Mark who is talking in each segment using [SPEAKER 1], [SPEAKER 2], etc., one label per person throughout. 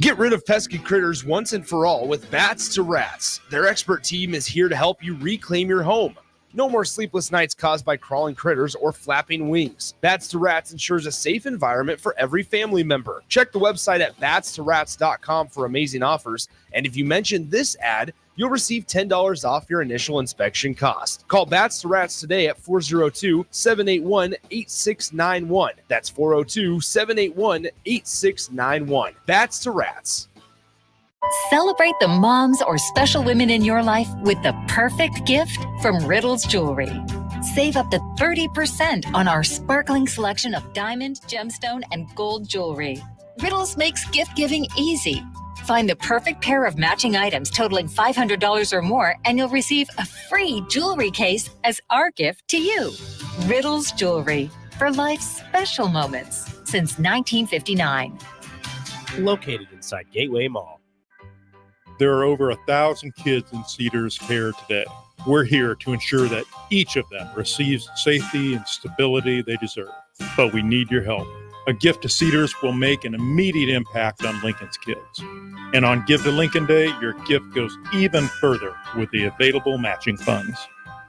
[SPEAKER 1] Get rid of pesky critters once and for all with Bats to Rats. Their expert team is here to help you reclaim your home. No more sleepless nights caused by crawling critters or flapping wings. Bats to Rats ensures a safe environment for every family member. Check the website at batstorats.com for amazing offers. And if you mention this ad, you'll receive $10 off your initial inspection cost. Call Bats to Rats today at 402-781-8691. That's 402-781-8691. Bats to Rats.
[SPEAKER 2] Celebrate the moms or special women in your life with the perfect gift from Riddle's Jewelry. Save up to 30% on our sparkling selection of diamond, gemstone, and gold jewelry. Riddle's makes gift giving easy. Find the perfect pair of matching items totaling $500 or more, and you'll receive a free jewelry case as our gift to you. Riddle's Jewelry, for life's special moments since 1959.
[SPEAKER 3] Located inside Gateway Mall.
[SPEAKER 4] There are over 1,000 kids in Cedars care today. We're here to ensure that each of them receives safety and stability they deserve. But we need your help. A gift to Cedars will make an immediate impact on Lincoln's kids. And on Give to Lincoln Day, your gift goes even further with the available matching funds.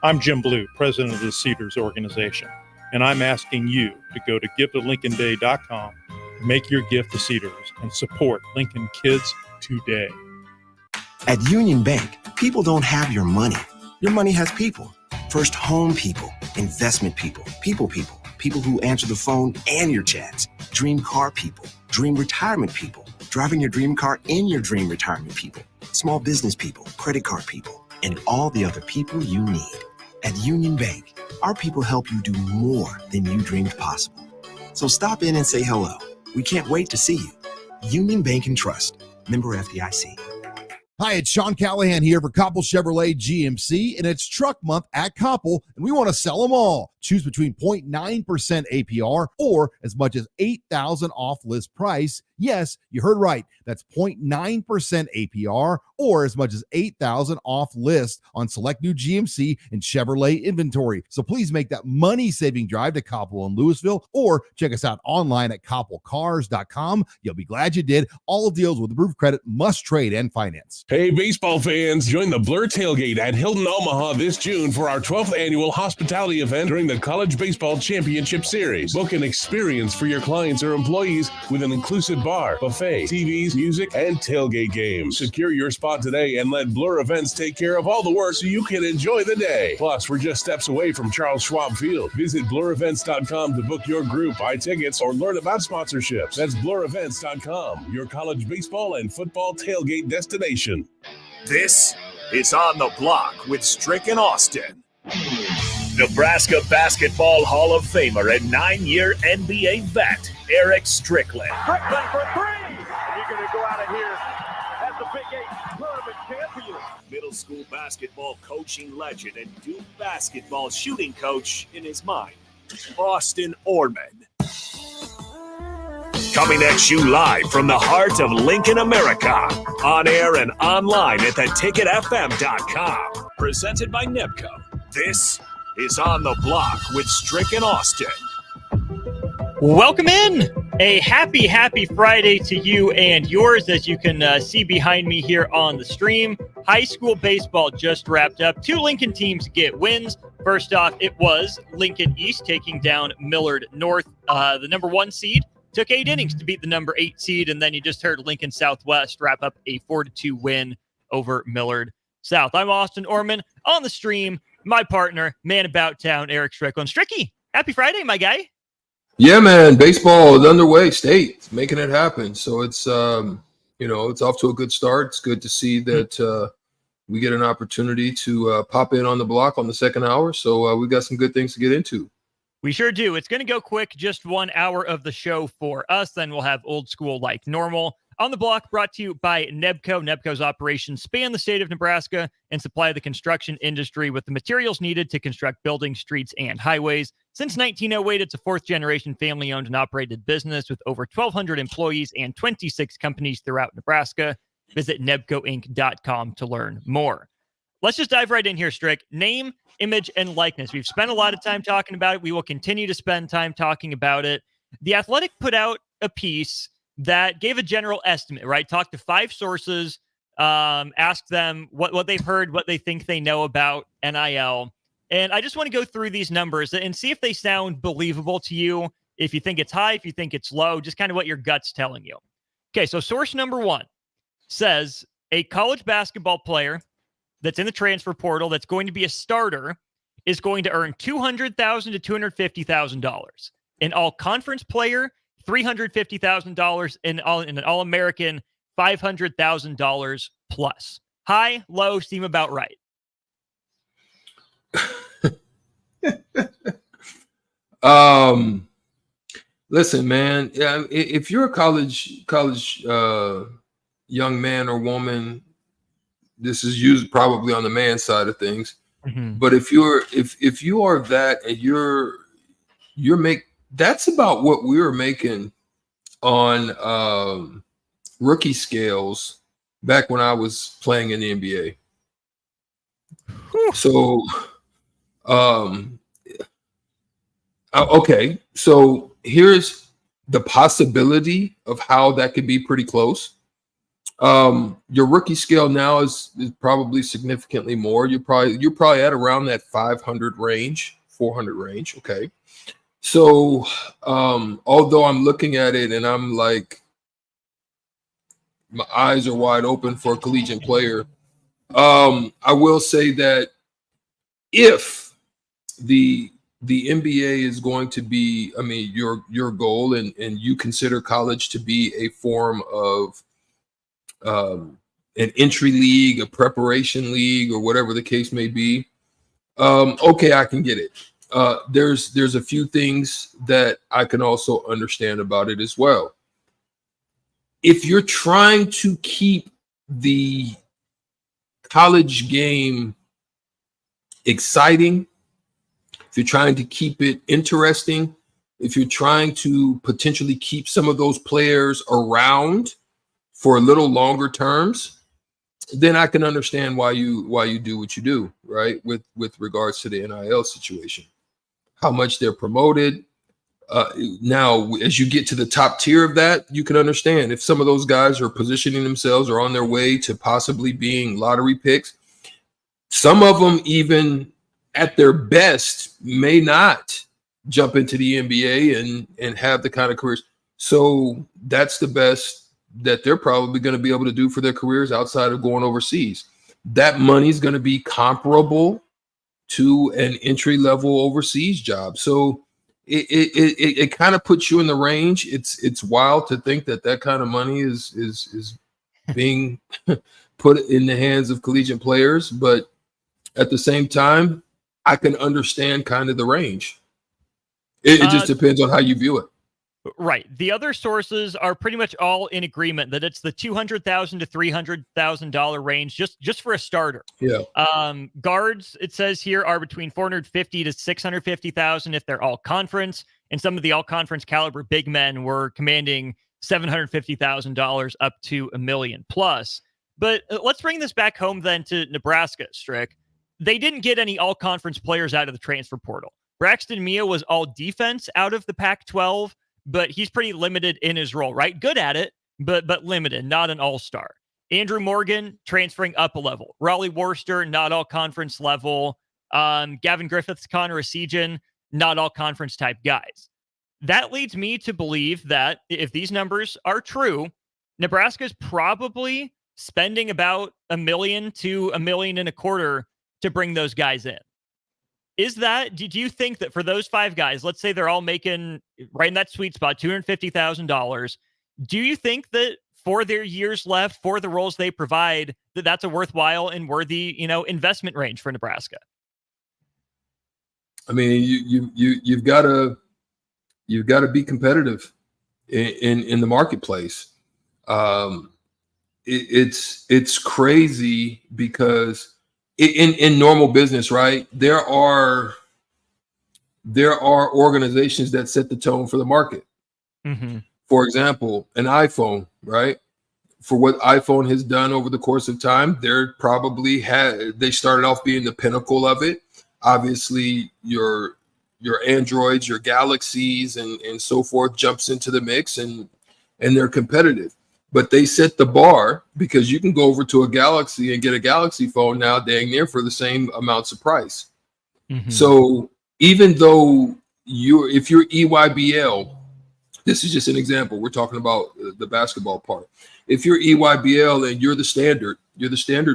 [SPEAKER 4] I'm Jim Blue, president of the Cedars organization, and I'm asking you to go to givetolincolnday.com to make your gift to Cedars and support Lincoln kids today.
[SPEAKER 5] At Union Bank, people don't have your money. Your money has people. First home people, investment people, people who answer the phone and your chats, dream car people, dream retirement people, driving your dream car in your dream retirement people, small business people, credit card people, and all the other people you need. At Union Bank, our people help you do more than you dreamed possible. So stop in and say hello. We can't wait to see you. Union Bank and Trust. Member FDIC.
[SPEAKER 6] Hi, it's Sean Callahan here for Koppel Chevrolet GMC, and it's truck month at Koppel, and we want to sell them all. Choose between 0.9% APR or as much as $8,000 off list price. Yes, you heard right. That's 0.9% APR or as much as $8,000 off list on select new GMC and Chevrolet inventory. So please make that money-saving drive to Koppel in Louisville or check us out online at koppelcars.com. You'll be glad you did. All deals with approved credit must trade and finance.
[SPEAKER 7] Hey, baseball fans, join the Blur Tailgate at Hilton Omaha this June for our 12th annual hospitality event during the College Baseball Championship Series. Book an experience for your clients or employees with an inclusive bar, buffet, TVs, music, and tailgate games. Secure your spot today and let Blur Events take care of all the work so you can enjoy the day. Plus, we're just steps away from Charles Schwab Field. Visit blurevents.com to book your group, buy tickets, or learn about sponsorships. That's blurevents.com, your college baseball and football tailgate destination.
[SPEAKER 8] This is On the Block with Strick and Austin. Nebraska Basketball Hall of Famer and 9-year NBA vet, Erick Strickland.
[SPEAKER 9] Strickland for three! And you're going to go out of here as the Big 8 tournament champion.
[SPEAKER 8] Middle school basketball coaching legend and Duke basketball shooting coach in his mind, Austin Orman. Coming at you live from the heart of Lincoln, America. On air and online at theticketfm.com. Presented by NEBCO. This is On the Block with Strick and Austin.
[SPEAKER 10] Welcome in. A happy Friday to you and yours. As you can see behind me here on the stream, high school baseball just wrapped up. Two Lincoln teams get wins. First off, it was Lincoln East taking down Millard North. The number 1 seed took 8 innings to beat the number 8 seed, and then you just heard Lincoln Southwest wrap up a 4-2 win over Millard South. I'm Austin Orman on the stream. My partner, man about town, Erick Strickland. Stricky, happy Friday, my guy.
[SPEAKER 11] Yeah, man. Baseball is underway. State making it happen. So it's it's off to a good start. It's good to see that we get an opportunity to pop in on the block on the second hour. So we've got some good things to get into.
[SPEAKER 10] We sure do. It's going to go quick, just 1 hour of the show for us. Then we'll have old school like normal. On the Block brought to you by NEBCO. NEBCO's operations span the state of Nebraska and supply the construction industry with the materials needed to construct buildings, streets, and highways. Since 1908, it's a 4th-generation family-owned and operated business with over 1,200 employees and 26 companies throughout Nebraska. Visit nebcoinc.com to learn more. Let's just dive right in here, Strick. Name, image, and likeness. We've spent a lot of time talking about it. We will continue to spend time talking about it. The Athletic put out a piece that gave a general estimate, right? Talked to 5 sources, asked them what they've heard, what they think they know about NIL. And I just want to go through these numbers and see if they sound believable to you, if you think it's high, if you think it's low, just kind of what your gut's telling you. Okay, so source number 1 says a college basketball player that's in the transfer portal that's going to be a starter is going to earn $200,000 to $250,000. An all-conference player, $350,000, and an All-American, $500,000 plus. High, low, seem about right.
[SPEAKER 11] Listen, man. If you're a college young man or woman, this is used probably on the man side of things.
[SPEAKER 10] Mm-hmm.
[SPEAKER 11] But if you are that and you're that's about what we were making on rookie scales back when I was playing in the NBA. So, okay. So here's the possibility of how that could be pretty close. Your rookie scale now is probably significantly more. You're probably at around that 500 range, 400 range. Okay. So, although I'm looking at it and I'm like, my eyes are wide open for a collegiate player. I will say that if the NBA is going to be, I mean, your goal and you consider college to be a form of an entry league, a preparation league, or whatever the case may be, okay, I can get it. There's a few things that I can also understand about it as well. If you're trying to keep the college game exciting, if you're trying to keep it interesting, if you're trying to potentially keep some of those players around for a little longer terms, then I can understand why you do what you do, right? With regards to the NIL situation, how much they're promoted. Now, as you get to the top tier of that, you can understand if some of those guys are positioning themselves or on their way to possibly being lottery picks. Some of them, even at their best, may not jump into the NBA and have the kind of careers. So that's the best that they're probably going to be able to do for their careers outside of going overseas. That money is going to be comparable to an entry-level overseas job. So it kind of puts you in the range. It's wild to think that kind of money is being put in the hands of collegiate players, but at the same time, I can understand kind of the range. It just depends on how you view it.
[SPEAKER 10] Right. The other sources are pretty much all in agreement that it's the $200,000 to $300,000 range just for a starter.
[SPEAKER 11] Yeah.
[SPEAKER 10] Guards, it says here, are between $450,000 to $650,000 if they're all conference, and some of the all conference caliber big men were commanding $750,000 up to $1 million plus. But let's bring this back home then to Nebraska, Strick. They didn't get any all conference players out of the transfer portal. Braxton Mia was all defense out of the Pac-12. But he's pretty limited in his role, right? Good at it, but limited, not an all-star. Andrew Morgan transferring up a level. Raleigh Worcester, not all conference level. Gavin Griffiths, Connor Esijan, not all conference type guys. That leads me to believe that if these numbers are true, Nebraska's probably spending about $1 million to $1.25 million to bring those guys in. Is that, do you think that for those 5 guys, let's say they're all making right in that sweet spot, $250,000, do you think that for their years left, for the roles they provide, that's a worthwhile and worthy, investment range for Nebraska?
[SPEAKER 11] I mean, you've got to be competitive in the marketplace. It's crazy because in normal business, right? There are organizations that set the tone for the market.
[SPEAKER 10] Mm-hmm.
[SPEAKER 11] For example, an iPhone, right? For what iPhone has done over the course of time, they started off being the pinnacle of it. Obviously, your Androids, your Galaxies, and so forth jumps into the mix, and and they're competitive. But they set the bar because you can go over to a Galaxy and get a Galaxy phone now dang near for the same amounts of price.
[SPEAKER 10] Mm-hmm.
[SPEAKER 11] So even though if you're EYBL, this is just an example. We're talking about the basketball part. If you're EYBL and you're the standard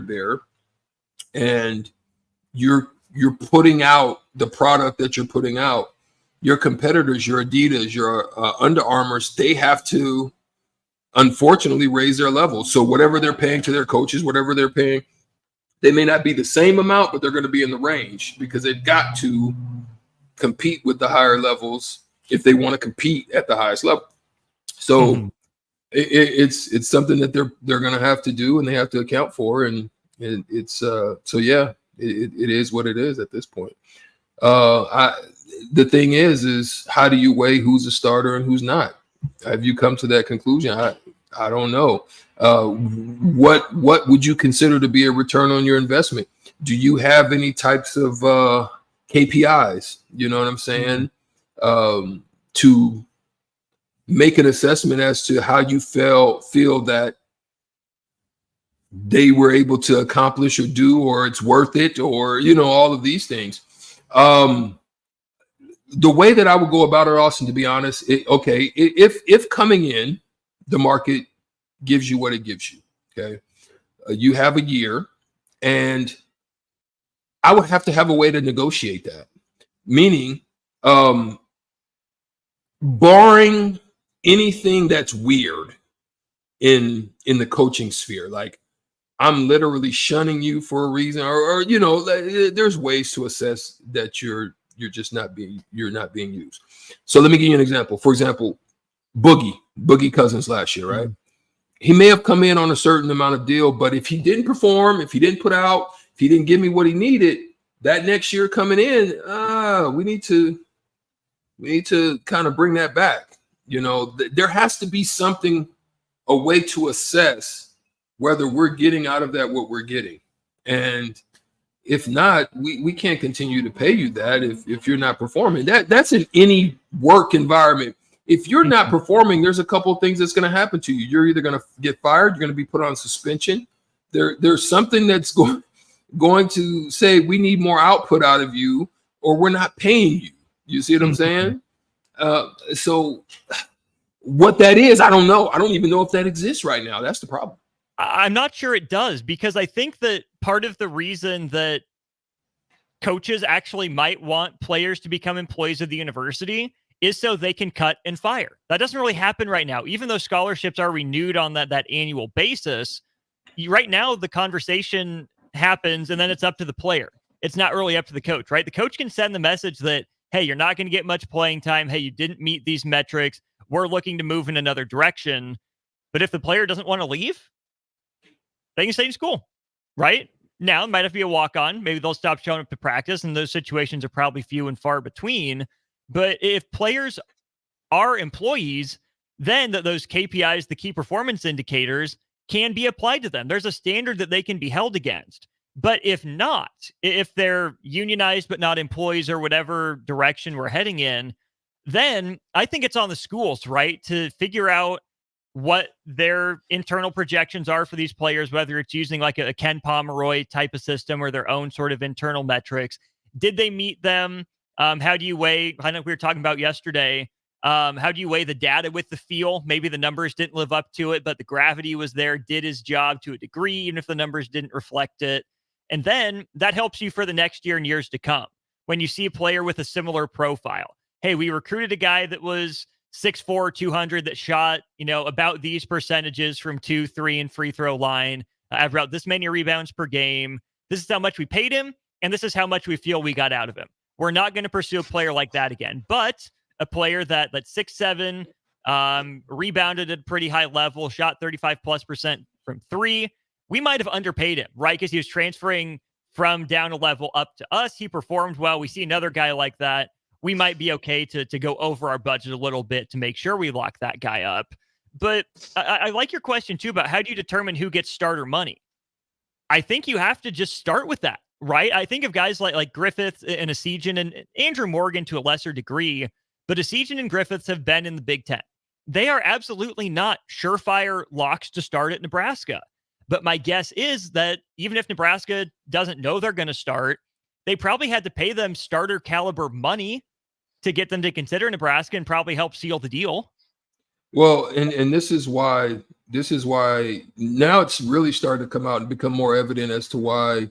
[SPEAKER 11] bearer, and you're putting out the product that you're putting out, your competitors, your Adidas, your Under Armours, they have to unfortunately raise their level. So whatever they're paying to their coaches, whatever they're paying, they may not be the same amount, but they're going to be in the range because they've got to compete with the higher levels if they want to compete at the highest level. So it's something that they're going to have to do and they have to account for. And it is what it is at this point. The thing is how do you weigh who's a starter and who's not? Have you come to that conclusion? I don't know. What would you consider to be a return on your investment? Do you have any types of KPIs? You know what I'm saying? To make an assessment as to how you feel that they were able to accomplish or do, or it's worth it, or all of these things. The way that I would go about it, Austin, to be honest, if coming in, the market gives you what it gives you, okay? You have a year, and I would have to have a way to negotiate that. Meaning, barring anything that's weird in the coaching sphere, like I'm literally shunning you for a reason, or there's ways to assess that you're not being used. So let me give you an example. For example, Boogie Cousins last year, right? He may have come in on a certain amount of deal, but if he didn't perform, if he didn't put out, if he didn't give me what he needed, that next year coming in, we need to kind of bring that back. There has to be a way to assess whether we're getting out of that what we're getting. And if not, we can't continue to pay you that if you're not performing. That's in any work environment. If you're not performing, there's a couple of things that's going to happen to you. You're either going to get fired, you're going to be put on suspension. There's something that's going to say we need more output out of you, or we're not paying you. You see what I'm saying? So what that is, I don't know. I don't even know if that exists right now. That's the problem.
[SPEAKER 10] I'm not sure it does, because I think that part of the reason that coaches actually might want players to become employees of the university is so they can cut and fire. That doesn't really happen right now. Even though scholarships are renewed on that annual basis, right now the conversation happens and then it's up to the player. It's not really up to the coach, right? The coach can send the message that, hey, you're not going to get much playing time. Hey, you didn't meet these metrics. We're looking to move in another direction. But if the player doesn't want to leave, they can stay in school, right? Now, it might have to be a walk-on. Maybe they'll stop showing up to practice, and those situations are probably few and far between. But if players are employees, then those KPIs, the key performance indicators, can be applied to them. There's a standard that they can be held against. But if not, if they're unionized but not employees or whatever direction we're heading in, then I think it's on the schools, right, to figure out what their internal projections are for these players, whether it's using like a Ken Pomeroy type of system or their own sort of internal metrics. Did they meet them? How do you weigh, I know we were talking about yesterday, how do you weigh the data with the feel? Maybe the numbers didn't live up to it, but the gravity was there, did his job to a degree, even if the numbers didn't reflect it. And then that helps you for the next year and years to come. When you see a player with a similar profile, hey, we recruited a guy that was 6'4", 200 that shot, about these percentages from 2, 3 and free throw line, about this many rebounds per game. This is how much we paid him, and this is how much we feel we got out of him. We're not going to pursue a player like that again, but a player that's 6'7", rebounded at a pretty high level, shot 35+% from 3. We might have underpaid him, right? Because he was transferring from down a level up to us. He performed well. We see another guy like that. We might be okay to go over our budget a little bit to make sure we lock that guy up. But I like your question, too, about how do you determine who gets starter money? I think you have to just start with that, right? I think of guys like Griffith and Esigian and Andrew Morgan to a lesser degree, but Esigian and Griffiths have been in the Big Ten. they are absolutely not surefire locks to start at Nebraska. But my guess is that even if Nebraska doesn't know they're going to start, they probably had to pay them starter caliber money to get them to consider Nebraska and probably help seal the deal.
[SPEAKER 11] Well, and this is why now it's really starting to come out and become more evident as to why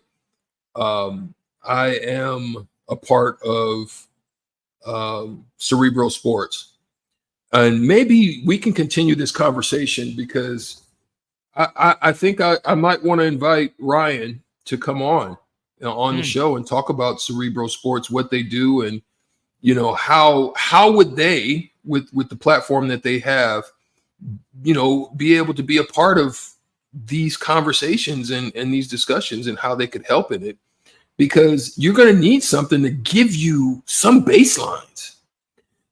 [SPEAKER 11] I am a part of Cerebral Sports. And maybe we can continue this conversation because I think I might want to invite Ryan to come on the show and talk about Cerebral Sports, what they do, and how would they, with the platform that they have, be able to be a part of these conversations and these discussions and how they could help in it, because you're going to need something to give you some baselines.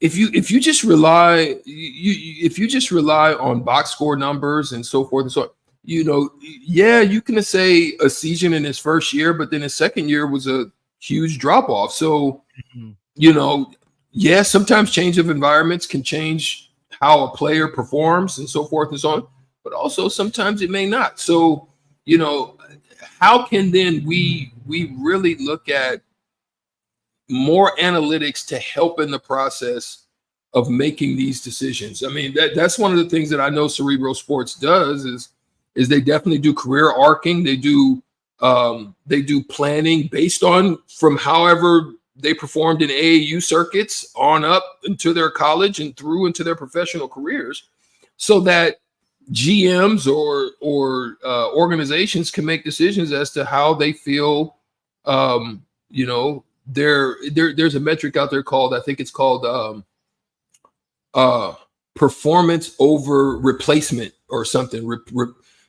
[SPEAKER 11] If you just rely on box score numbers and so forth and so on, you can say a season in his first year, but then his second year was a huge drop off. So, sometimes change of environments can change how a player performs and so forth and so on, but also sometimes it may not. So, how can then we really look at more analytics to help in the process of making these decisions? I mean, that's one of the things that I know Cerebral Sports does is they definitely do career arcing. They do planning based on from however they performed in AAU circuits on up into their college and through into their professional careers, so that GMs or organizations can make decisions as to how they feel. There's a metric out there called, I think it's called performance over replacement or something.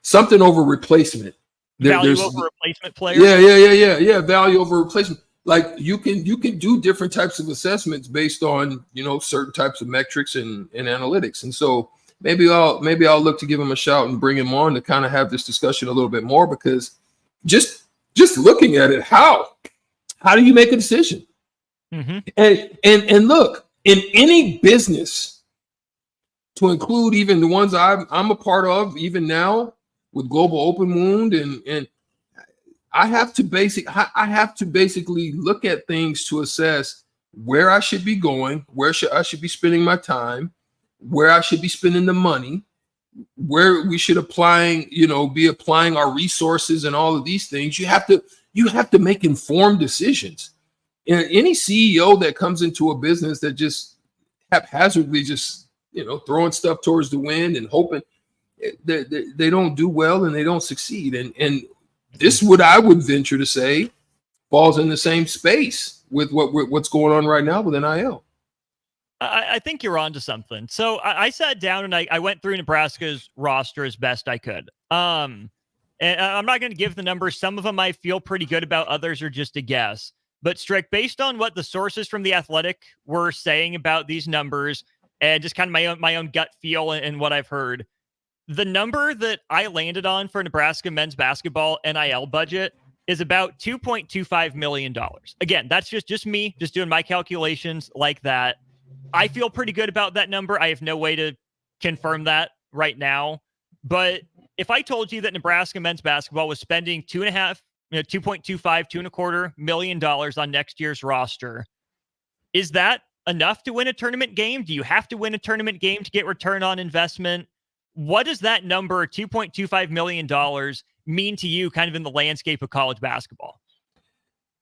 [SPEAKER 11] Something over replacement.
[SPEAKER 10] Value over replacement player.
[SPEAKER 11] Yeah. Value over replacement. Like you can do different types of assessments based on certain types of metrics and analytics. And so maybe I'll look to give him a shout and bring him on to kind of have this discussion a little bit more, because just looking at it, how do you make a decision? And look, in any business, to include even the ones I'm a part of, even now with Global Open Wound, and I have to basically look at things to assess where I should be going, I should be spending my time, where I should be spending the money, where we should be applying our resources and all of these things. You have to make informed decisions. And any CEO that comes into a business that just haphazardly throwing stuff towards the wind and hoping they don't do well and they don't succeed. And this, what I would venture to say, falls in the same space with what's going on right now with NIL.
[SPEAKER 10] I think you're onto something. So I sat down and I went through Nebraska's roster as best I could. And I'm not going to give the numbers. Some of them I feel pretty good about. Others are just a guess. But Strick, based on what the sources from The Athletic were saying about these numbers and just kind of my own gut feel and what I've heard, the number that I landed on for Nebraska men's basketball NIL budget is about $2.25 million. Again, that's just me, just doing my calculations like that. I feel pretty good about that number. I have no way to confirm that right now. But if I told you that Nebraska men's basketball was spending $2.25 million on next year's roster, is that enough to win a tournament game? Do you have to win a tournament game to get return on investment? What does that number, $2.25 million, mean to you kind of in the landscape of college basketball?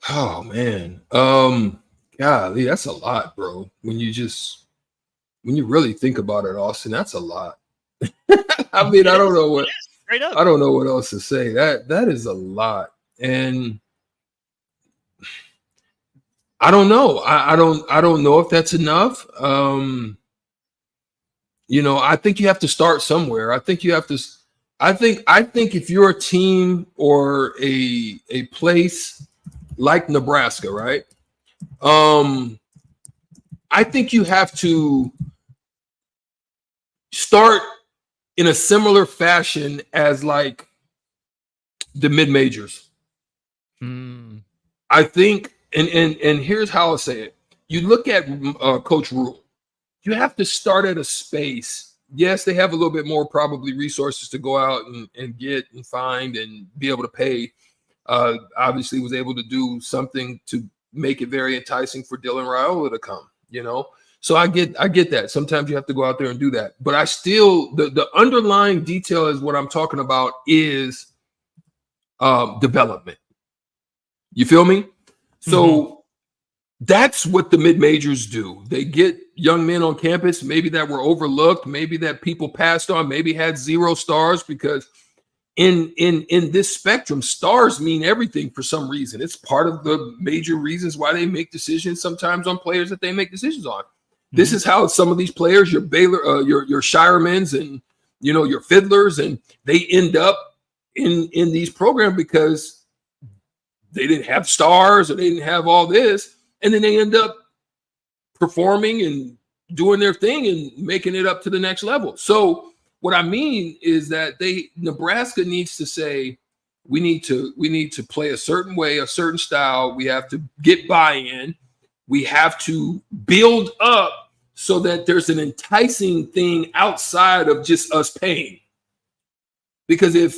[SPEAKER 11] Oh, man. Golly, that's a lot, bro. When you really think about it, Austin, that's a lot. I mean, I don't know what else to say. That is a lot. And I don't know. I don't know if that's enough. I think you have to start somewhere. I think if you're a team or a place like Nebraska, right? I think you have to start in a similar fashion as like the mid-majors. I think, and here's how I'll say it. You look at Coach Rule. You have to start at a space yes, they have a little bit more probably resources to go out and get and find and be able to pay. Obviously was able to do something to make it very enticing for Dylan Raiola to come, So I get that. Sometimes you have to go out there and do that. But I still, the underlying detail is what I'm talking about is development. You feel me? So that's what the mid-majors do. They get young men on campus, maybe that were overlooked, maybe that people passed on, maybe had 0 stars, because in this spectrum, stars mean everything for some reason. It's part of the major reasons why they make decisions sometimes on players that they make decisions on. This is how some of these players, your Baylor, your Shiremans and your Fiddlers, and they end up in these programs because they didn't have stars or they didn't have all this, and then they end up performing and doing their thing and making it up to the next level. So what I mean is that Nebraska needs to say, we need to play a certain way, a certain style. We have to get buy-in. We have to build up so that there's an enticing thing outside of just us paying. Because if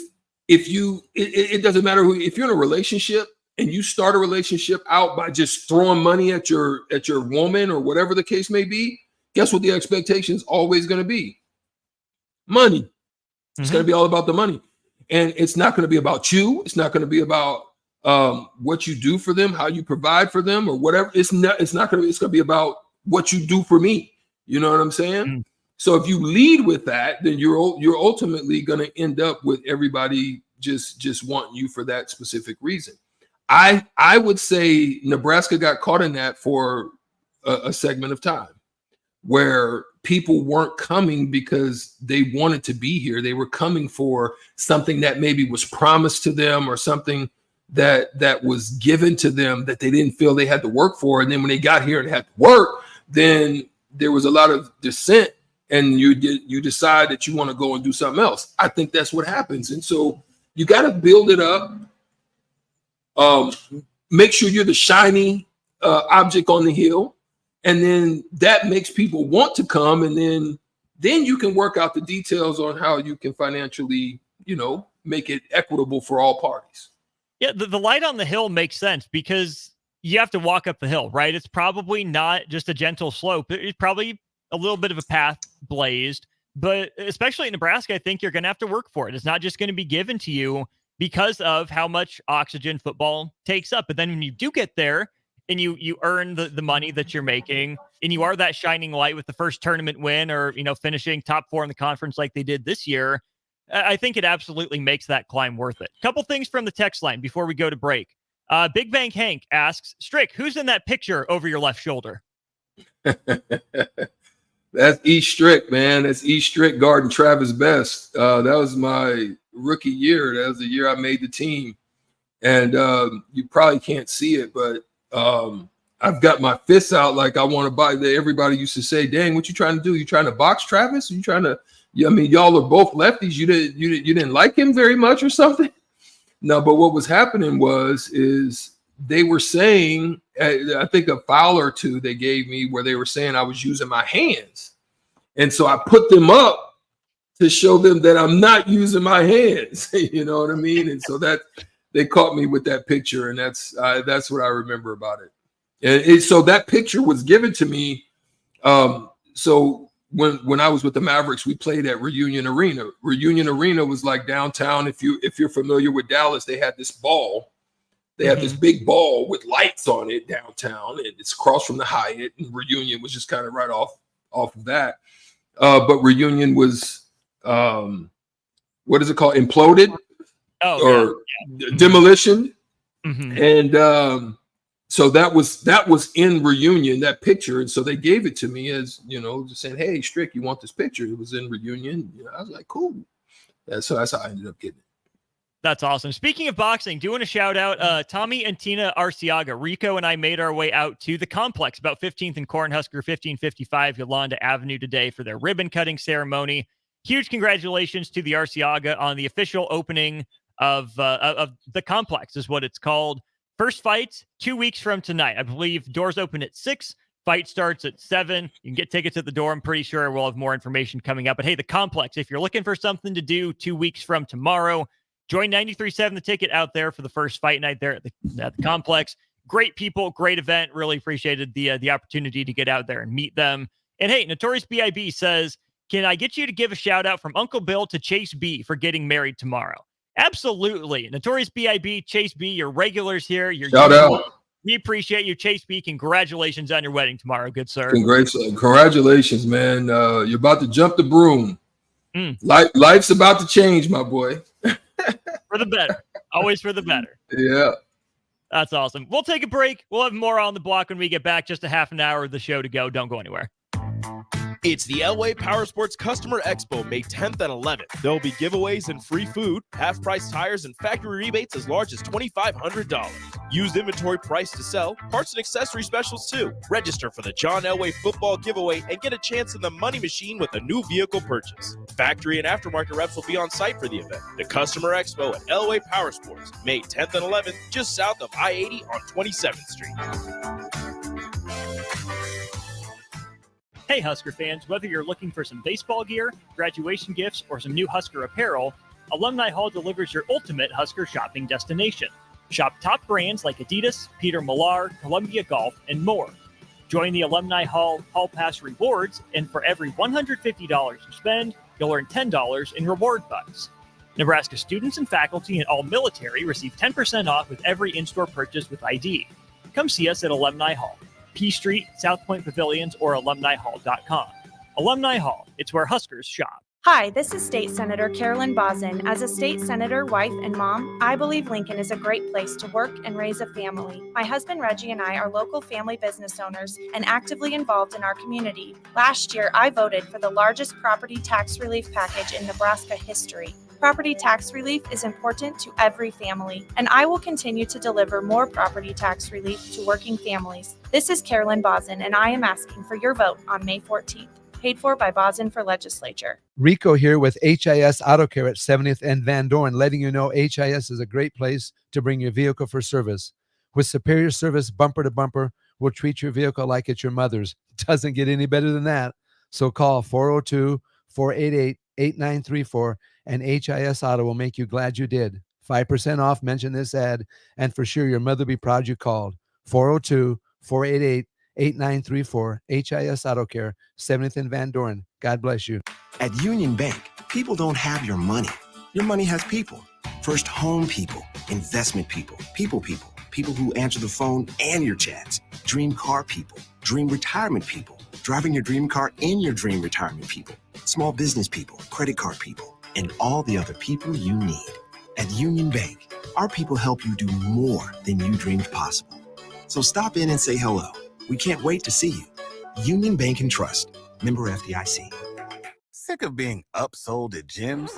[SPEAKER 11] it doesn't matter if you're in a relationship and you start a relationship out by just throwing money at your woman or whatever the case may be, guess what the expectation is always going to be? Money. It's going to be all about the money. And it's not going to be about you. It's not going to be about what you do for them, how you provide for them, or whatever. It's going to be about what you do for me. You know what I'm saying? So if you lead with that, then you're ultimately going to end up with everybody just wanting you for that specific reason. I would say Nebraska got caught in that for a segment of time where people weren't coming because they wanted to be here. They were coming for something that maybe was promised to them or something that was given to them that they didn't feel they had to work for. And then when they got here and had to work, then there was a lot of dissent, and you decide that you want to go and do something else. I think that's what happens. And so you got to build it up. Make sure you're the shiny object on the hill. And then that makes people want to come. And then you can work out the details on how you can financially, make it equitable for all parties.
[SPEAKER 10] Yeah, the light on the hill makes sense because you have to walk up the hill, right? It's probably not just a gentle slope. It's probably a little bit of a path blazed, but especially in Nebraska, I think you're going to have to work for it. It's not just going to be given to you because of how much oxygen football takes up. But then when you do get there and you earn the money that you're making, and you are that shining light with the first tournament win or, finishing top 4 in the conference like they did this year, I think it absolutely makes that climb worth it. Couple things from the text line before we go to break. Big Bang Hank asks, Strick, who's in that picture over your left shoulder?
[SPEAKER 11] That's E. Strick, man. That's E. Strick guarding Travis Best. That was my rookie year. That was the year I made the team. And you probably can't see it, but I've got my fists out like I want to buy. Everybody used to say, dang, what you trying to do? You trying to box Travis? You trying to, y'all are both lefties. You didn't like him very much or something? No, but what was happening is they were saying, I think a foul or two they gave me where they were saying I was using my hands. And so I put them up to show them that I'm not using my hands. You know what I mean? And so that they caught me with that picture, and that's what I remember about it. And so that picture was given to me. So when I was with the Mavericks, we played at Reunion Arena. Reunion Arena was like downtown. If you're familiar with Dallas, they had this ball. They had this big ball with lights on it downtown, and it's across from the Hyatt. And Reunion was just kind of right off of that. But Reunion was what is it called? Imploded demolition. And so that was in Reunion, that picture. And so they gave it to me as, just saying, hey, Strick, you want this picture? It was in Reunion. I was like, cool. So that's how I ended up getting it.
[SPEAKER 10] That's awesome. Speaking of boxing, doing a shout out, Tommy and Tina Arciaga. Rico and I made our way out to the complex about 15th and Cornhusker, 1555 Yolanda Avenue today for their ribbon cutting ceremony. Huge congratulations to the Arciaga on the official opening of the complex is what it's called. First fight 2 weeks from tonight. I believe doors open at 6. Fight starts at 7. You can get tickets at the door. I'm pretty sure we'll have more information coming up. But hey, the Complex, if you're looking for something to do 2 weeks from tomorrow, join 93.7 The Ticket out there for the first fight night there at the Complex. Great people, great event. Really appreciated the opportunity to get out there and meet them. And hey, Notorious B.I.B. says, can I get you to give a shout out from Uncle Bill to Chase B for getting married tomorrow? Absolutely. Notorious B.I.B., Chase B, your regulars here.
[SPEAKER 11] Shout out.
[SPEAKER 10] We appreciate you, Chase B. Congratulations on your wedding tomorrow, good sir.
[SPEAKER 11] Congratulations, man. You're about to jump the broom. Life's about to change, my boy.
[SPEAKER 10] For the better. Always for the better.
[SPEAKER 11] Yeah.
[SPEAKER 10] That's awesome. We'll take a break. We'll have more on the block when we get back. Just a half an hour of the show to go. Don't go anywhere.
[SPEAKER 1] It's the Elway Power Sports Customer Expo, May 10th and 11th. There will be giveaways and free food, half-price tires, and factory rebates as large as $2,500. Used inventory price to sell, parts and accessory specials too. Register for the John Elway football giveaway and get a chance in the money machine with a new vehicle purchase. Factory and aftermarket reps will be on site for the event. The Customer Expo at Elway Power Sports, May 10th and 11th, just south of I-80 on 27th Street.
[SPEAKER 10] Hey, Husker fans, whether you're looking for some baseball gear, graduation gifts, or some new Husker apparel, Alumni Hall delivers your ultimate Husker shopping destination. Shop top brands like Adidas, Peter Millar, Columbia Golf, and more. Join the Alumni Hall Hall Pass rewards, and for every $150 you spend, you'll earn $10 in reward bucks. Nebraska students and faculty and all military receive 10% off with every in-store purchase with ID. Come see us at Alumni Hall, P Street, South Point Pavilions, or alumnihall.com. Alumni Hall, it's where Huskers shop.
[SPEAKER 12] Hi, this is State Senator Carolyn Bozin. As a state senator, wife, and mom, I believe Lincoln is a great place to work and raise a family. My husband Reggie and I are local family business owners and actively involved in our community. Last year, I voted for the largest property tax relief package in Nebraska history. Property tax relief is important to every family, and I will continue to deliver more property tax relief to working families. This is Carolyn Bozin, and I am asking for your vote on May 14th. Paid for by Bozin for Legislature.
[SPEAKER 13] Rico here with HIS Auto Care at 70th and Van Dorn, letting you know HIS is a great place to bring your vehicle for service. With superior service bumper to bumper, we'll treat your vehicle like it's your mother's. Doesn't get any better than that. So call 402-488-8934 and HIS Auto will make you glad you did. 5% off, mention this ad, and for sure your mother will be proud you called. 402-488-8934, HIS Auto Care, 70th and Van Dorn. God bless you.
[SPEAKER 5] At Union Bank, people don't have your money. Your money has people. First home people, investment people, people who answer the phone and your chats. Dream car people, dream retirement people, driving your dream car in your dream retirement people. Small business people, credit card people, and all the other people you need. At Union Bank, our people help you do more than you dreamed possible. So stop in and say hello. We can't wait to see you. Union Bank and Trust. Member FDIC.
[SPEAKER 14] Sick of being upsold at gyms?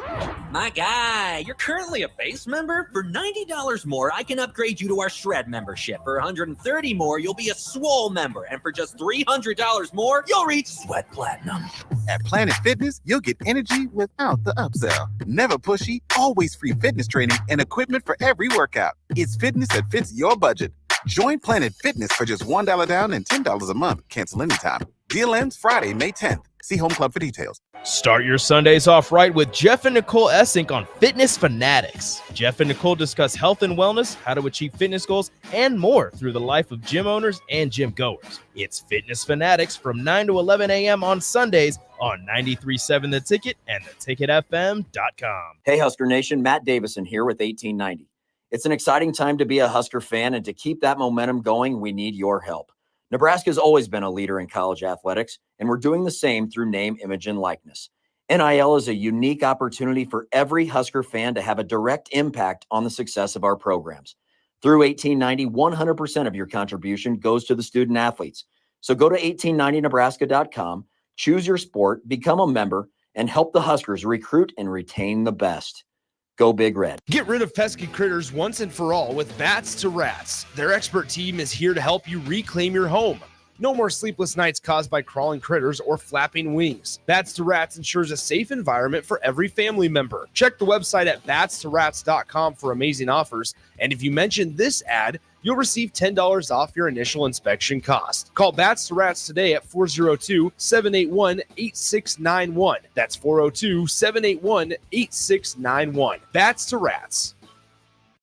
[SPEAKER 15] My guy, you're currently a base member. For $90 more, I can upgrade you to our Shred membership. For $130 more, you'll be a Swole member. And for just $300 more, you'll reach Sweat Platinum.
[SPEAKER 14] At Planet Fitness, you'll get energy without the upsell. Never pushy, always free fitness training and equipment for every workout. It's fitness that fits your budget. Join Planet Fitness for just $1 down and $10 a month. Cancel anytime. Deal ends Friday, May 10th. See Home Club for details.
[SPEAKER 1] Start your Sundays off right with Jeff and Nicole Essink on Fitness Fanatics. Jeff and Nicole discuss health and wellness, how to achieve fitness goals, and more through the life of gym owners and gym goers. It's Fitness Fanatics from 9 to 11 a.m. on Sundays on 93.7 The Ticket and theticketfm.com.
[SPEAKER 16] Hey, Husker Nation, Matt Davison here with 1890. It's an exciting time to be a Husker fan, and to keep that momentum going, we need your help. Nebraska has always been a leader in college athletics, and we're doing the same through name, image, and likeness. NIL is a unique opportunity for every Husker fan to have a direct impact on the success of our programs. Through 1890, 100% of your contribution goes to the student athletes. So go to 1890nebraska.com, choose your sport, become a member, and help the Huskers recruit and retain the best. Go Big Red.
[SPEAKER 1] Get rid of pesky critters once and for all with Bats to Rats. Their expert team is here to help you reclaim your home. No more sleepless nights caused by crawling critters or flapping wings. Bats to Rats ensures a safe environment for every family member. Check the website at batstoRats.com for amazing offers. And if you mention this ad, you'll receive $10 off your initial inspection cost. Call Bats to Rats today at 402-781-8691. That's 402-781-8691. Bats to Rats.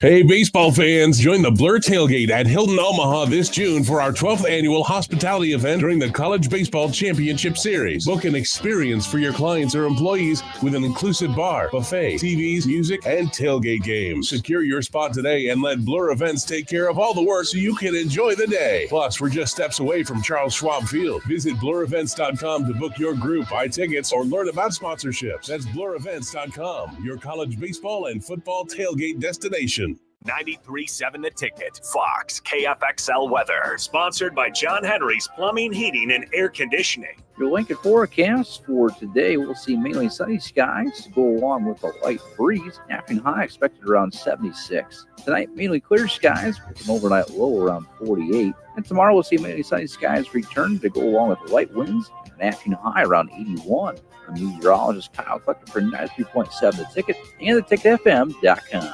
[SPEAKER 7] Hey, baseball fans, join the Blur Tailgate at Hilton Omaha this June for our 12th annual hospitality event during the College Baseball Championship Series. Book an experience for your clients or employees with an inclusive bar, buffet, TVs, music, and tailgate games. Secure your spot today and let Blur Events take care of all the work so you can enjoy the day. Plus, we're just steps away from Charles Schwab Field. Visit blurevents.com to book your group, buy tickets, or learn about sponsorships. That's blurevents.com, your college baseball and football tailgate destination.
[SPEAKER 8] 93.7 The Ticket, Fox, KFXL weather. Sponsored by John Henry's Plumbing, Heating, and Air Conditioning.
[SPEAKER 17] Your Lincoln forecast for today, we'll see mainly sunny skies to go along with a light breeze. Afternoon high expected around 76. Tonight, mainly clear skies with an overnight low around 48. And tomorrow, we'll see mainly sunny skies return to go along with light winds and an afternoon high around 81. I'm meteorologist Kyle Collector for 93.7 The Ticket and theticketfm.com.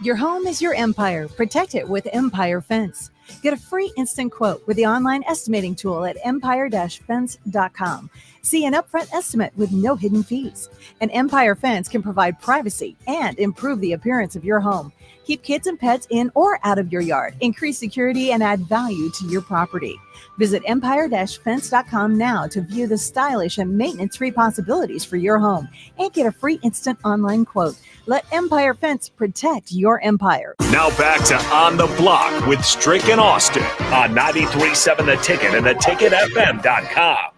[SPEAKER 18] Your home is your empire. Protect it with Empire Fence. Get a free instant quote with the online estimating tool at empire-fence.com. See an upfront estimate with no hidden fees. An Empire Fence can provide privacy and improve the appearance of your home. Keep kids and pets in or out of your yard. Increase security and add value to your property. Visit empire-fence.com now to view the stylish and maintenance-free possibilities for your home and get a free instant online quote. Let Empire Fence protect your empire.
[SPEAKER 8] Now back to On the Block with Strick and Austin on 93.7 The Ticket and theticketfm.com.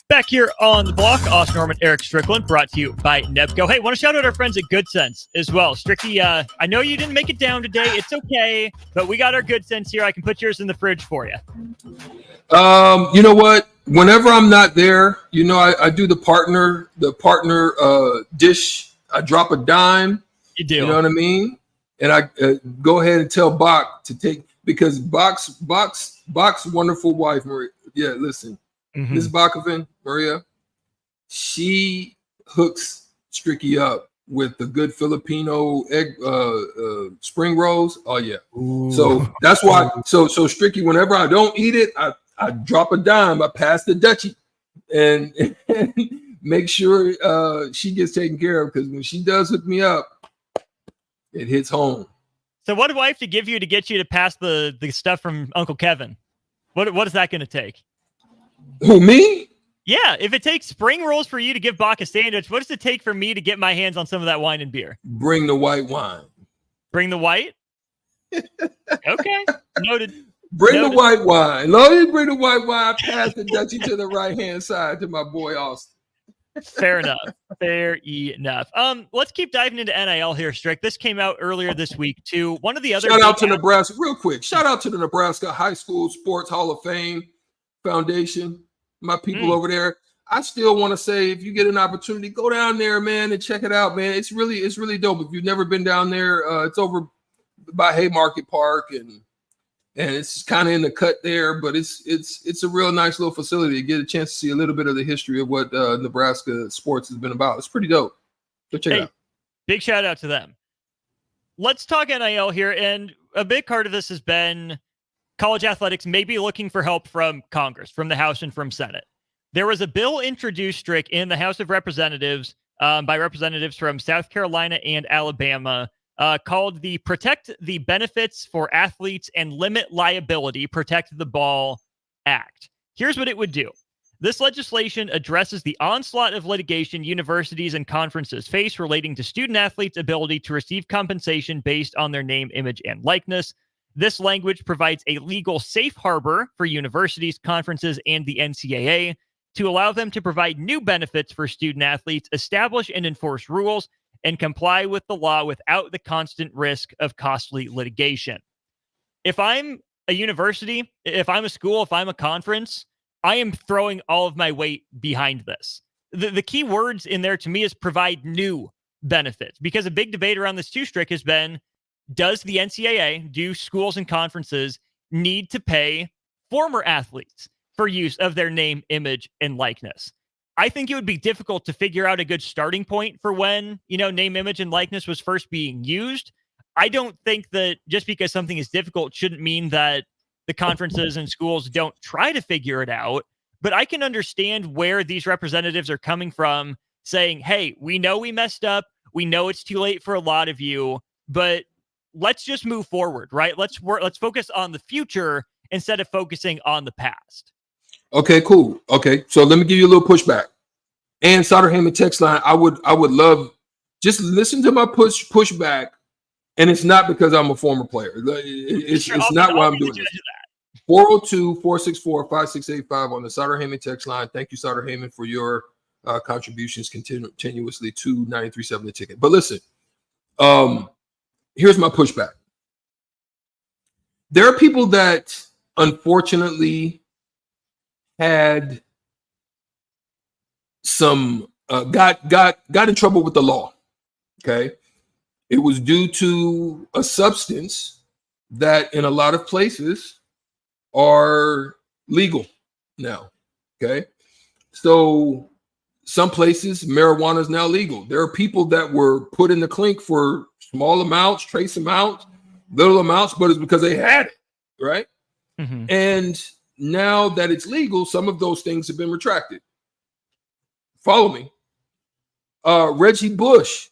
[SPEAKER 10] Back here on the block, Austin Norman, Erick Strickland, brought to you by Nebco. Hey, want to shout out our friends at Good Sense as well. Stricky, I know you didn't make it down today. It's okay, but we got our Good Sense here. I can put yours in the fridge for you.
[SPEAKER 11] You know what? Whenever I'm not there, I do the partner dish. I drop a dime.
[SPEAKER 10] You do.
[SPEAKER 11] You know what I mean? And I go ahead and tell Bach to take, because Bach's wonderful wife, Maria. Yeah, listen. Ms. Bakoven, Maria, she hooks Stricky up with the good Filipino egg spring rolls. Oh yeah. Ooh. So that's why. So Stricky, whenever I don't eat it, I drop a dime. I pass the Dutchie and make sure she gets taken care of, because when she does hook me up, it hits home.
[SPEAKER 10] So what do I have to give you to get you to pass the stuff from Uncle Kevin? What is that going to take?
[SPEAKER 11] Who, me?
[SPEAKER 10] Yeah, if it takes spring rolls for you to give Bach a sandwich, what does it take for me to get my hands on some of that wine and beer?
[SPEAKER 11] Bring the white wine.
[SPEAKER 10] Bring the white? Okay, noted.
[SPEAKER 11] Bring the white wine. Lord, bring the white wine. Pass the Dutchie to the right-hand side to my boy Austin.
[SPEAKER 10] Fair enough. Fair enough. Let's keep diving into NIL here, Strick. This came out earlier this week, too. One of the other...
[SPEAKER 11] Shout out to Nebraska. Real quick. Shout out to the Nebraska High School Sports Hall of Fame Foundation. My people over there. I still want to say, if you get an opportunity, go down there, man, and check it out, man. It's really dope. If you've never been down there, it's over by Haymarket Park, and it's kind of in the cut there, but it's a real nice little facility to get a chance to see a little bit of the history of what Nebraska sports has been about. It's pretty dope. Go check it out.
[SPEAKER 10] Big shout out to them. Let's talk NIL here, and a big part of this has been college athletics maybe looking for help from Congress, from the House and from Senate. There was a bill introduced, Strick, in the House of Representatives by representatives from South Carolina and Alabama called the Protect the Benefits for Athletes and Limit Liability, Protect the Ball Act. Here's what it would do. This legislation addresses the onslaught of litigation universities and conferences face relating to student athletes' ability to receive compensation based on their name, image, and likeness. This language provides a legal safe harbor for universities, conferences, and the NCAA to allow them to provide new benefits for student athletes, establish and enforce rules, and comply with the law without the constant risk of costly litigation. If I'm a university, if I'm a school, if I'm a conference, I am throwing all of my weight behind this. The key words in there to me is provide new benefits, because a big debate around this too, Strick, has been, does the NCAA, do schools and conferences need to pay former athletes for use of their name, image, and likeness? I think it would be difficult to figure out a good starting point for when, name, image, and likeness was first being used. I don't think that just because something is difficult shouldn't mean that the conferences and schools don't try to figure it out. But I can understand where these representatives are coming from, saying, hey, we know we messed up. We know it's too late for a lot of you, but let's just move forward, right? Let's focus on the future instead of focusing on the past.
[SPEAKER 11] Okay, cool. Okay, so let me give you a little pushback. And Sutter Heyman text line, I would love, just listen to my pushback, and it's not because I'm a former player. It's not why I'm doing this. 402-464-5685 on the Sutter Heyman text line. Thank you, Sutter Heyman, for your contributions continuously to 93.7 The Ticket. But listen, here's my pushback. There are people that unfortunately had some got in trouble with the law. Okay, it was due to a substance that in a lot of places are legal now. Okay, so some places marijuana is now legal. There are people that were put in the clink for small amounts, trace amounts, little amounts, but it's because they had it, right?
[SPEAKER 10] Mm-hmm.
[SPEAKER 11] And now that it's legal, some of those things have been retracted. Follow me. Reggie Bush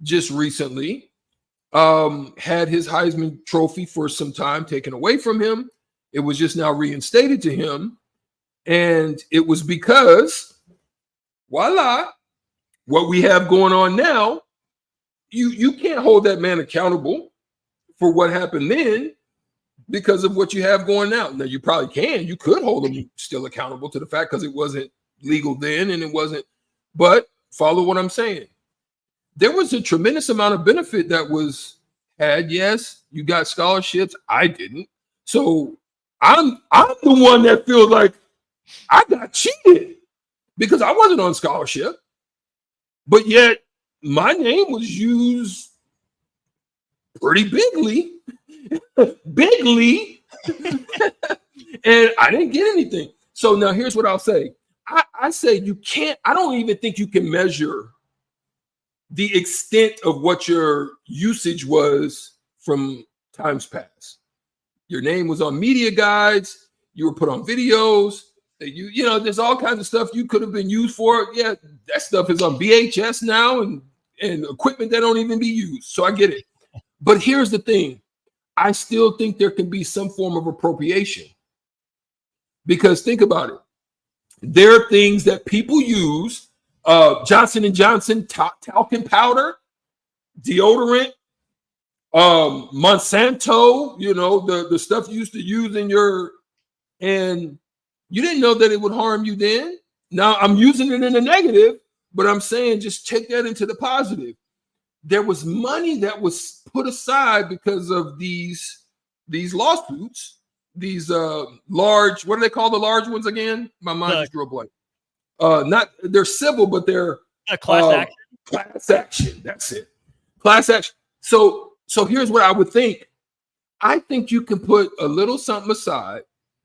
[SPEAKER 11] just recently had his Heisman Trophy for some time taken away from him. It was just now reinstated to him. And it was because, voila, what we have going on now, you can't hold that man accountable for what happened then because of what you have going now. Now, you probably can. You could hold him still accountable to the fact because it wasn't legal then and it wasn't. But follow what I'm saying. There was a tremendous amount of benefit that was had. Yes, you got scholarships. I didn't. So I'm the one that feels like I got cheated because I wasn't on scholarship. But yet my name was used pretty bigly. Bigly. And I didn't get anything. So now here's what I'll say. I say you can't, I don't even think you can measure the extent of what your usage was from times past. Your name was on media guides, you were put on videos, you know, there's all kinds of stuff you could have been used for. Yeah, that stuff is on VHS now and equipment that don't even be used. So I get it. But here's the thing. I still think there can be some form of appropriation. Because think about it. There are things that people use, Johnson & Johnson talcum powder, deodorant, Monsanto, you know, the stuff you used to use in your, and you didn't know that it would harm you then. Now I'm using it in the negative, but I'm saying just take that into the positive. There was money that was put aside because of these lawsuits. These large, what do they call the large ones again? My mind just drew a blank. Not they're civil, but they're
[SPEAKER 10] class action.
[SPEAKER 11] Class action. That's it. Class action. So here's what I would think. I think you can put a little something aside,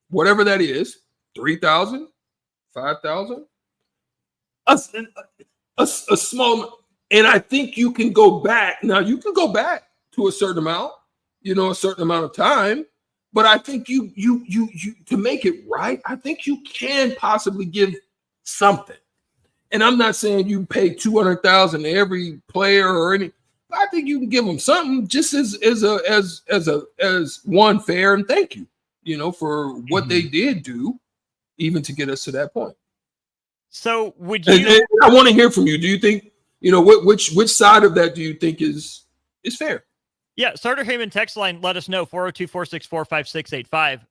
[SPEAKER 11] whatever that is, 3,000, 5,000, a small, and I think you can go back. Now you can go back to a certain amount, you know, a certain amount of time. But I think you to make it right, I think you can possibly give something. And I'm not saying you pay $200,000 to every player or any. But I think you can give them something just as one fair and thank you, you know, for what they did do, even to get us to that point.
[SPEAKER 10] So would you?
[SPEAKER 11] And I want to hear from you. Do you think, you know, which side of that do you think is fair?
[SPEAKER 10] Yeah, Starter Heyman text line, let us know, 402-464-5685.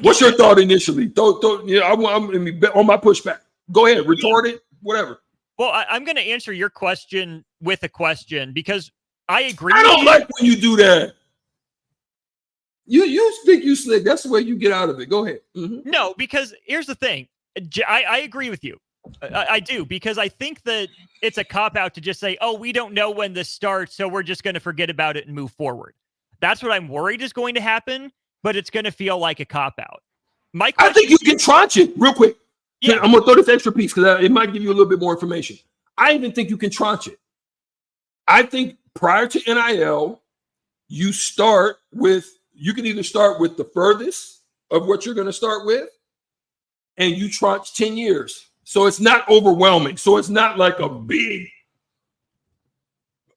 [SPEAKER 11] What's your thought initially? I'm on my pushback. Go ahead, retort it, whatever.
[SPEAKER 10] Well, I'm going to answer your question with a question because I agree.
[SPEAKER 11] I don't like when you do that. You think you slick. That's the way you get out of it. Go ahead. Mm-hmm.
[SPEAKER 10] No, because here's the thing. I agree with you. I do, because I think that it's a cop-out to just say, oh, we don't know when this starts, so we're just going to forget about it and move forward. That's what I'm worried is going to happen, but it's going to feel like a cop-out.
[SPEAKER 11] I think you can tranche it real quick. Yeah. I'm going to throw this extra piece because it might give you a little bit more information. I even think you can tranche it. I think prior to NIL, you can either start with the furthest of what you're going to start with, and you tranche 10 years. So it's not overwhelming. So it's not like a big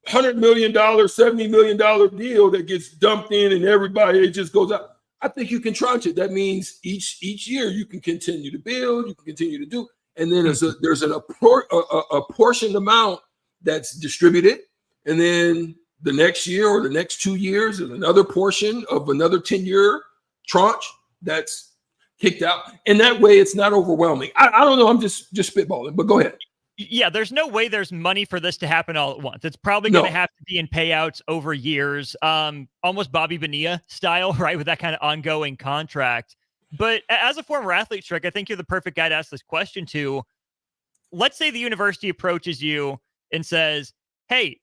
[SPEAKER 11] $100 million, $70 million deal that gets dumped in and everybody, it just goes out. I think you can tranche it. That means each year you can continue to build, you can continue to do, and then there's a portioned amount that's distributed, and then the next year or the next 2 years is another portion of another 10-year tranche that's kicked out. And that way it's not overwhelming. I don't know. I'm just spitballing, but go ahead.
[SPEAKER 10] Yeah, there's no way there's money for this to happen all at once. It's probably going to have to be in payouts over years, almost Bobby Bonilla style, right, with that kind of ongoing contract. But as a former athlete, Strick, I think you're the perfect guy to ask this question to. Let's say the university approaches you and says, hey,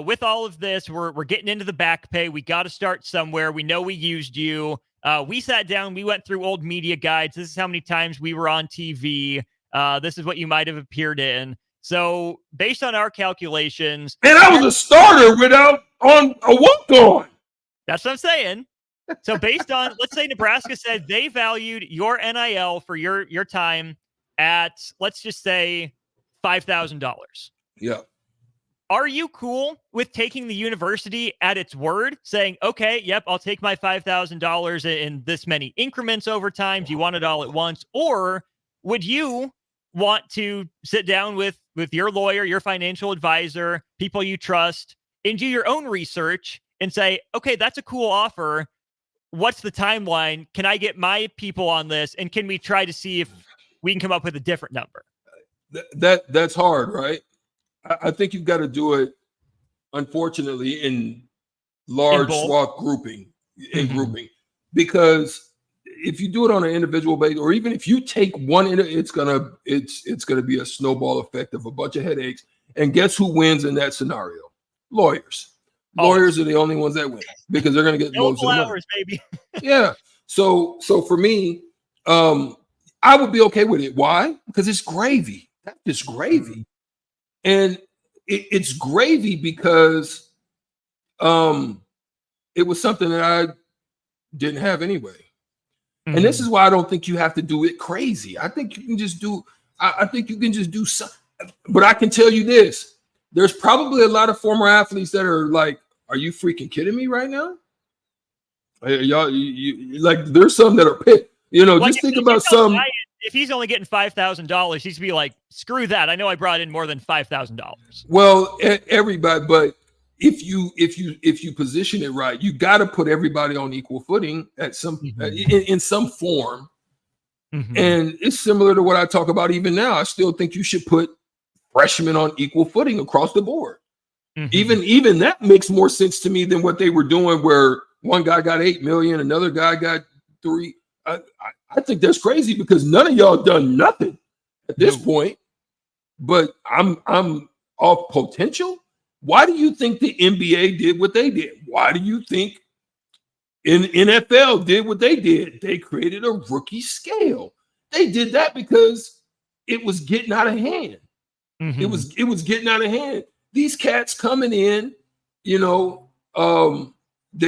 [SPEAKER 10] with all of this, we're getting into the back pay. We got to start somewhere. We know we used you. We sat down. We went through old media guides. This is how many times we were on TV. This is what you might have appeared in. So based on our calculations,
[SPEAKER 11] and I was a starter on a walk-on.
[SPEAKER 10] That's what I'm saying. So based on, let's say Nebraska said they valued your NIL for your time at, let's just say, $5,000.
[SPEAKER 11] Yeah.
[SPEAKER 10] Are you cool with taking the university at its word, saying, okay, yep, I'll take my $5,000 in this many increments over time? Do you want it all at once? Or would you want to sit down with your lawyer, your financial advisor, people you trust, and do your own research and say, okay, that's a cool offer. What's the timeline? Can I get my people on this? And can we try to see if we can come up with a different number?
[SPEAKER 11] That's hard, right? I think you've got to do it, unfortunately, in large swath grouping, because if you do it on an individual basis, or even if you take one, it's gonna be a snowball effect of a bunch of headaches. And guess who wins in that scenario? Lawyers. Lawyers are the only ones that win because they're gonna get loads of money.
[SPEAKER 10] Baby.
[SPEAKER 11] Yeah. So for me, I would be okay with it. Why? Because it's gravy. That's just gravy. And it's gravy because it was something that I didn't have anyway. Mm-hmm. And this is why I don't think you have to do it crazy. I think you can just do, I think you can just do something. But I can tell you this, there's probably a lot of former athletes that are like, are you freaking kidding me right now? Y'all, like, there's some that are pissed. Just think about some.
[SPEAKER 10] If he's only getting $5,000, he's be like, screw that. I know I brought in more than $5,000.
[SPEAKER 11] Well, everybody, but if you position it right, you got to put everybody on equal footing at some in some form. Mm-hmm. And it's similar to what I talk about even now. I still think you should put freshmen on equal footing across the board. Mm-hmm. Even that makes more sense to me than what they were doing, where one guy got $8 million, another guy got $3 million. I think that's crazy because none of y'all done nothing at this point. But I'm off potential. Why do you think the NBA did what they did? Why do you think NFL did what they did? They created a rookie scale. They did that because it was getting out of hand. Mm-hmm. It was getting out of hand. These cats coming in, they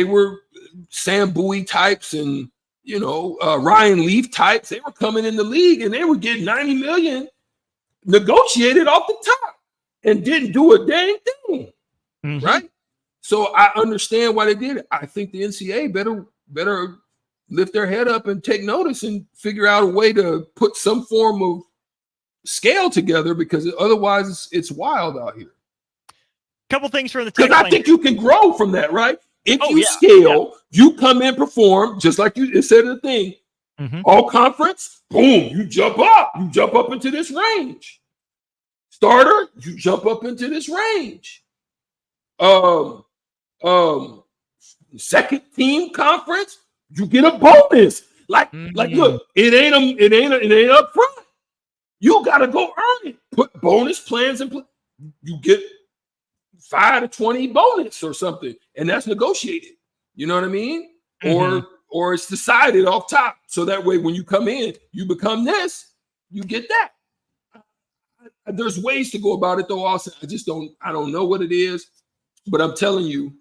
[SPEAKER 11] were Sam Bowie types and Ryan Leaf types. They were coming in the league and they were getting $90 million negotiated off the top and didn't do a dang thing. Mm-hmm. Right? So I understand why they did it. I think the NCAA better lift their head up and take notice and figure out a way to put some form of scale together, because otherwise it's wild out here.
[SPEAKER 10] Couple things from the
[SPEAKER 11] because I think you can grow from that, right? If you scale, you come in, perform, just like you said in the thing, all conference, boom, you jump up into this range. Starter, you jump up into this range. Second team conference, you get a bonus. Like, look, it ain't up front. You got to go earn it. Put bonus plans in place. You get 5 to 20 bonus or something, and that's negotiated. You know what I mean? Or it's decided off top. So that way, when you come in, you become this, you get that. There's ways to go about it, though, Austin. I don't know what it is, but I'm telling you,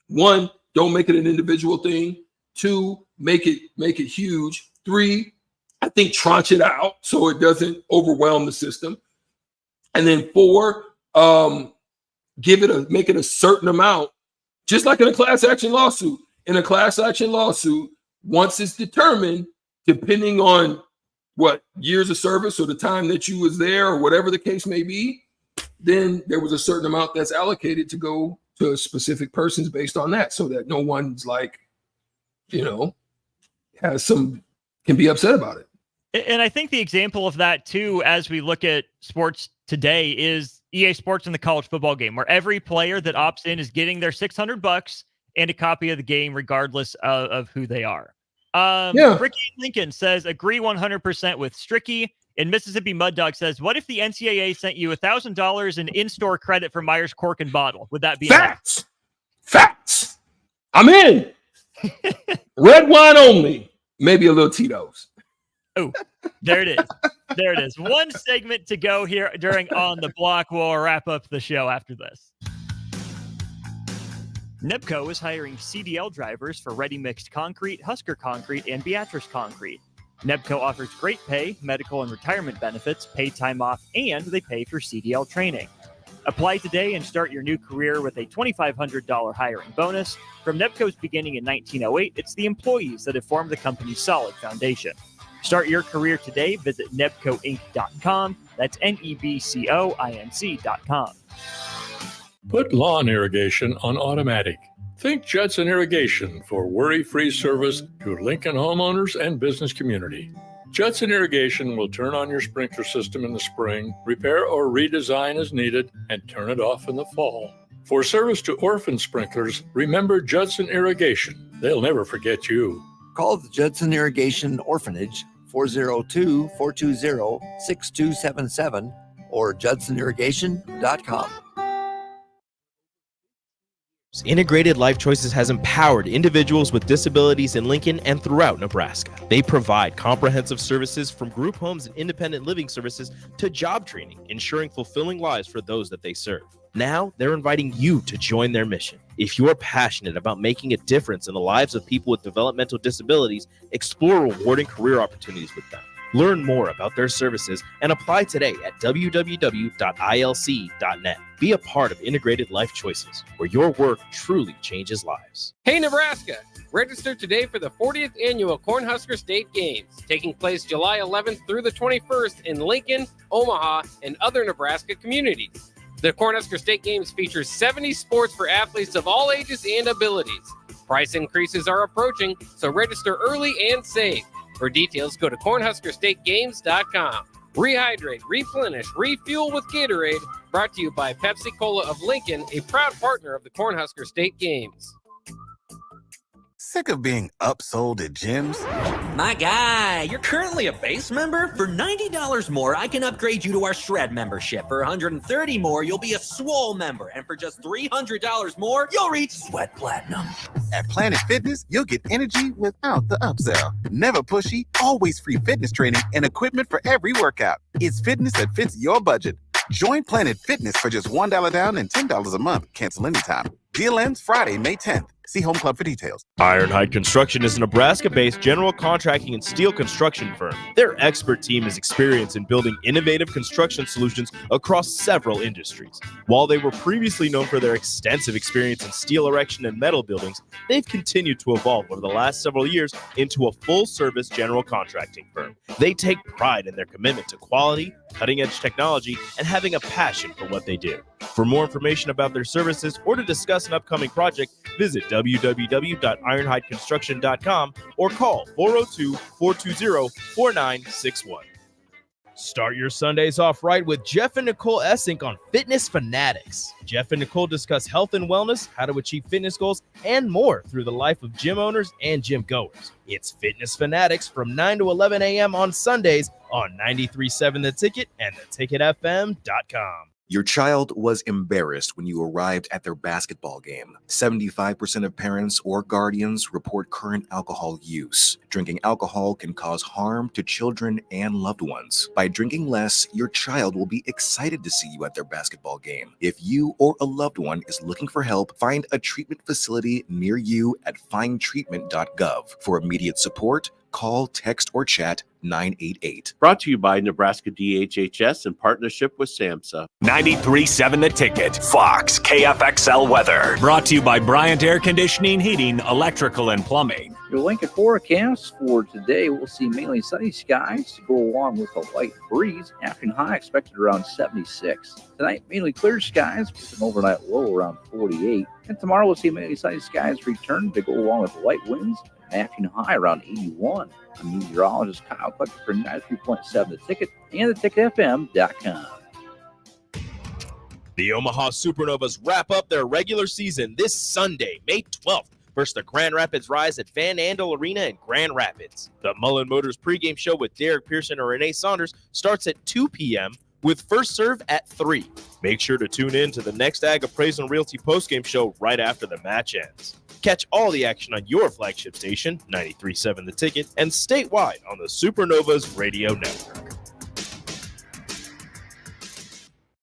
[SPEAKER 11] 1, don't make it an individual thing. 2, make it huge. 3, I think tranche it out so it doesn't overwhelm the system. And then 4, make it a certain amount, just like in a class action lawsuit. In a class action lawsuit, once it's determined, depending on what years of service or the time that you was there or whatever the case may be, then there was a certain amount that's allocated to go to specific persons based on that, so that no one's like, can be upset about it.
[SPEAKER 10] And I think the example of that too, as we look at sports today, is EA Sports in the college football game, where every player that opts in is getting their $600 and a copy of the game, regardless of who they are. Ricky Lincoln says, agree 100% with Stricky. And Mississippi Mud Dog says, what if the NCAA sent you $1,000 in in-store credit for Myers Cork and Bottle? Would that be
[SPEAKER 11] facts? Facts. I'm in. Red wine only. Maybe a little Tito's.
[SPEAKER 10] Oh, there it is. There it is. One segment to go here during On the Block. We'll wrap up the show after this. Nebco is hiring CDL drivers for Ready Mixed Concrete, Husker Concrete, and Beatrice Concrete. Nebco offers great pay, medical and retirement benefits, paid time off, and they pay for CDL training. Apply today and start your new career with a $2,500 hiring bonus. From Nebco's beginning in 1908, it's the employees that have formed the company's solid foundation. Start your career today. Visit nebcoinc.com. That's NEBCOINC.com.
[SPEAKER 19] Put lawn irrigation on automatic. Think Judson Irrigation for worry-free service to Lincoln homeowners and business community. Judson Irrigation will turn on your sprinkler system in the spring, repair or redesign as needed, and turn it off in the fall. For service to orphan sprinklers, remember Judson Irrigation. They'll never forget you.
[SPEAKER 20] Call the Judson Irrigation Orphanage 402-420-6277 or judsonirrigation.com.
[SPEAKER 21] Integrated Life Choices has empowered individuals with disabilities in Lincoln and throughout Nebraska. They provide comprehensive services from group homes and independent living services to job training, ensuring fulfilling lives for those that they serve. Now, they're inviting you to join their mission. If you're passionate about making a difference in the lives of people with developmental disabilities, explore rewarding career opportunities with them. Learn more about their services and apply today at www.ilc.net. Be a part of Integrated Life Choices, where your work truly changes lives.
[SPEAKER 22] Hey, Nebraska! Register today for the 40th Annual Cornhusker State Games, taking place July 11th through the 21st in Lincoln, Omaha, and other Nebraska communities. The Cornhusker State Games features 70 sports for athletes of all ages and abilities. Price increases are approaching, so register early and save. For details, go to cornhuskerstategames.com. Rehydrate, replenish, refuel with Gatorade. Brought to you by Pepsi Cola of Lincoln, a proud partner of the Cornhusker State Games.
[SPEAKER 14] Sick of being upsold at gyms?
[SPEAKER 15] My guy, you're currently a base member? For $90 more, I can upgrade you to our Shred membership. For $130 more, you'll be a Swole member. And for just $300 more, you'll reach Sweat Platinum.
[SPEAKER 14] At Planet Fitness, you'll get energy without the upsell. Never pushy, always free fitness training and equipment for every workout. It's fitness that fits your budget. Join Planet Fitness for just $1 down and $10 a month. Cancel anytime. Deal ends Friday, May 10th. See Home Club for details.
[SPEAKER 21] Ironhide Construction is a Nebraska-based general contracting and steel construction firm. Their expert team is experienced in building innovative construction solutions across several industries. While they were previously known for their extensive experience in steel erection and metal buildings, they've continued to evolve over the last several years into a full-service general contracting firm. They take pride in their commitment to quality, cutting-edge technology, and having a passion for what they do. For more information about their services or to discuss an upcoming project, visit www.ironhideconstruction.com or call 402-420-4961. Start your Sundays off right with Jeff and Nicole Essink on Fitness Fanatics. Jeff and Nicole discuss health and wellness, how to achieve fitness goals, and more through the life of gym owners and gym goers. It's Fitness Fanatics from 9 to 11 a.m. on Sundays on 93.7 The Ticket and theticketfm.com.
[SPEAKER 2] Your child was embarrassed when you arrived at their basketball game. 75% of parents or guardians report current alcohol use. Drinking alcohol can cause harm to children and loved ones. By drinking less, your child will be excited to see you at their basketball game. If you or a loved one is looking for help, find a treatment facility near you at findtreatment.gov. For immediate support, call, text, or chat 988.
[SPEAKER 3] Brought to you by Nebraska DHHS in partnership with SAMHSA.
[SPEAKER 8] 93.7 The Ticket, Fox, KFXL weather. Brought to you by Bryant Air Conditioning, Heating, Electrical, and Plumbing.
[SPEAKER 17] Your Lincoln forecast for today, we'll see mainly sunny skies to go along with a light breeze. Afternoon high expected around 76. Tonight, mainly clear skies with an overnight low around 48. And tomorrow, we'll see mainly sunny skies return to go along with light winds. An afternoon high around 81. I'm meteorologist Kyle Clucker for 93.7 The Ticket and theticketfm.com.
[SPEAKER 21] The Omaha Supernovas wrap up their regular season this Sunday, May 12th, versus the Grand Rapids Rise at Van Andel Arena in Grand Rapids. The Mullen Motors pregame show with Derek Pearson and Renee Saunders starts at 2 p.m. with first serve at 3. Make sure to tune in to the next Ag Appraisal and Realty postgame show right after the match ends. Catch all the action on your flagship station, 93.7 The Ticket, and statewide on the Supernovas Radio Network.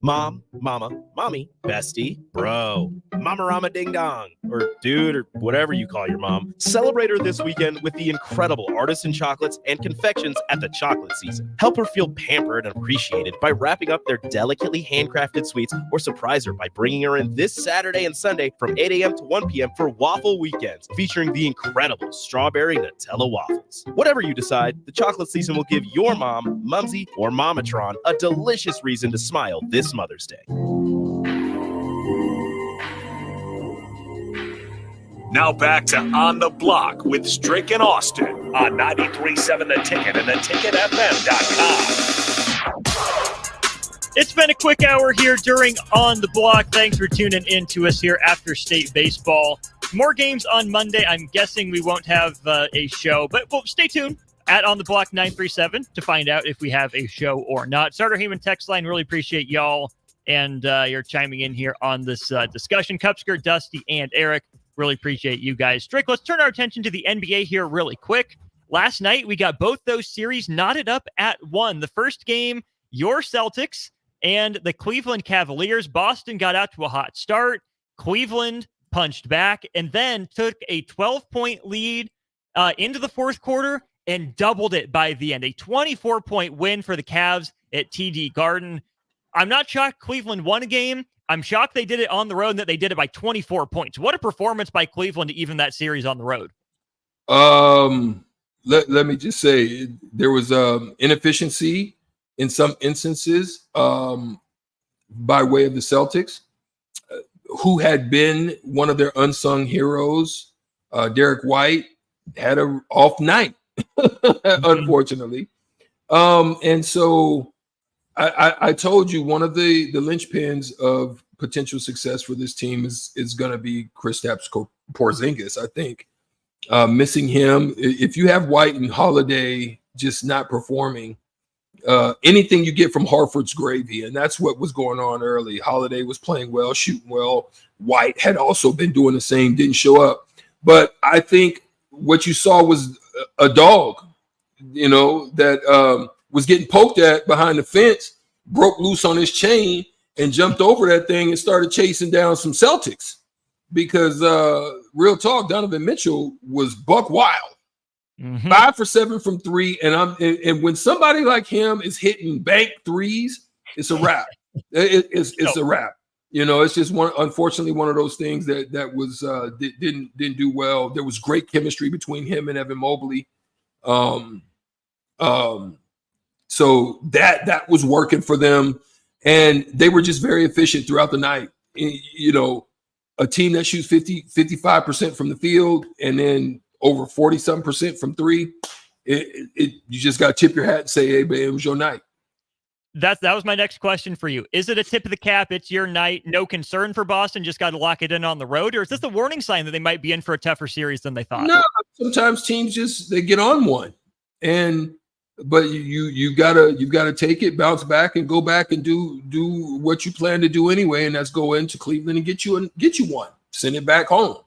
[SPEAKER 21] Mom, mama, mommy, bestie, bro, mama rama ding dong, or dude, or whatever you call your mom. Celebrate her this weekend with the incredible artisan chocolates and confections at the chocolate season. Help her feel pampered and appreciated by wrapping up their delicately handcrafted sweets, or surprise her by bringing her in this Saturday and Sunday from 8 a.m. to 1 p.m. for waffle weekends, featuring the incredible strawberry Nutella waffles. Whatever you decide, the chocolate season will give your mom, mumsy, or mamatron a delicious reason to smile this Mother's Day.
[SPEAKER 8] Now back to On the Block with Strick and Austin on 93.7 The Ticket and theticketfm.com.
[SPEAKER 10] It's been a quick hour here during On the Block. Thanks for tuning in to us here after state baseball. More games on Monday. I'm guessing we won't have a show, but well, stay tuned at On the Block 937 to find out if we have a show or not. Starter Heyman text line, really appreciate y'all and you're chiming in here on this discussion. Cupsker, Dusty, and Eric, really appreciate you guys. Strick, let's turn our attention to the NBA here really quick. Last night, we got both those series knotted up at 1. The first game, your Celtics and the Cleveland Cavaliers. Boston got out to a hot start. Cleveland punched back and then took a 12-point lead into the fourth quarter and doubled it by the end. A 24-point win for the Cavs at TD Garden. I'm not shocked Cleveland won a game. I'm shocked they did it on the road and that they did it by 24 points. What a performance by Cleveland to even that series on the road.
[SPEAKER 11] Let me just say there was inefficiency in some instances by way of the Celtics, who had been one of their unsung heroes. Derek White had an off night, unfortunately. And so I told you one of the linchpins of potential success for this team is going to be Kristaps Porzingis, I think. Missing him, if you have White and Holiday just not performing, anything you get from Hartford's gravy, and that's what was going on early. Holiday was playing well, shooting well. White had also been doing the same, didn't show up. But I think what you saw was a dog, that was getting poked at behind the fence, broke loose on his chain, and jumped over that thing and started chasing down some Celtics. Because real talk, Donovan Mitchell was buck wild. 5 for 7 from 3, and when somebody like him is hitting bank threes, it's a wrap. It's a wrap. It's just unfortunately one of those things that was didn't do well. There was great chemistry between him and Evan Mobley. So that was working for them, and they were just very efficient throughout the night. A team that shoots 55% from the field and then over 40-something% from 3, you just got to tip your hat and say, hey, man, it was your night.
[SPEAKER 10] That was my next question for you. Is it a tip of the cap? It's your night. No concern for Boston. Just got to lock it in on the road. Or is this a warning sign that they might be in for a tougher series than they thought?
[SPEAKER 11] No, sometimes teams they get on one, but you've got to take it, bounce back, and go back and do what you plan to do anyway, and that's go into Cleveland and get you one, send it back home.